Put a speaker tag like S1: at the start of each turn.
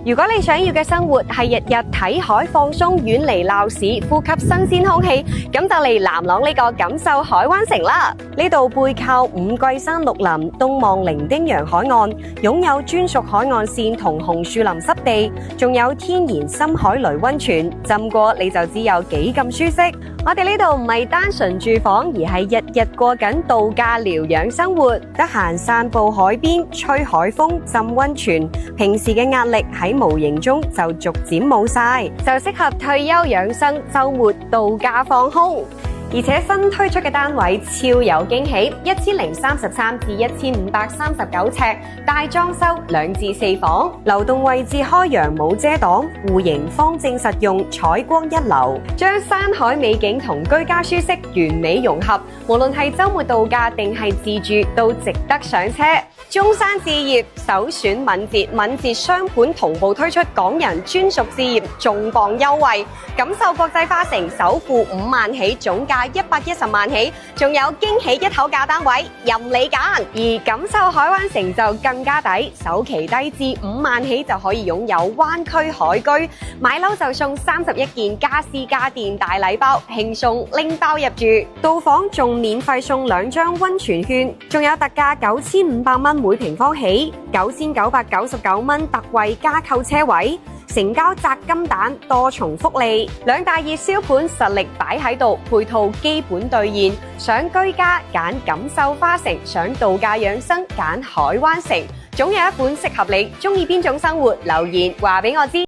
S1: 如果你想要嘅生活係日日睇海放鬆，遠離鬧市，呼吸新鮮空氣，咁就嚟南朗呢個錦繡海灣城啦。呢度背靠五桂山綠林，東望伶仃洋海岸，擁有專屬海岸線同紅樹林濕地，仲有天然深海雷溫泉，浸過你就知有幾咁舒適。我哋呢度唔係單純住房，而係日日過緊度假療養生活，得閒散步海邊，吹海風，浸溫泉，平時嘅壓力喺無形中就逐漸冇晒，就適合退休養生，週末度假放空。而且新推出嘅單位超有驚喜，1033至1539尺，大裝修2至4房，流動位置開揚冇遮擋，戶型方正實用，採光一流，將山海美景同居家舒適完美融合。無論係週末度假定係自住，都值得上車。中山置業首選敏捷雙盤同步推出港人專屬置業重磅優惠，錦繡國際花城首付5萬起，總價110萬起，仲有驚喜一口價單位任你揀。而錦繡海灣城就更加抵，首期低至5萬起就可以擁有灣區海居，買樓就送31件家私家電大禮包，輕鬆拎包入住。到訪仲免費送2張溫泉券，仲有特價9500蚊每平方起，9999蚊特惠加購車位，成交砸金蛋，多重福利。2大熱銷盤實力擺喺度，配套基本兌現。想居家揀錦繡花城，想度假養生揀海灣城，總有一款適合你。中意邊種生活？留言話俾我知。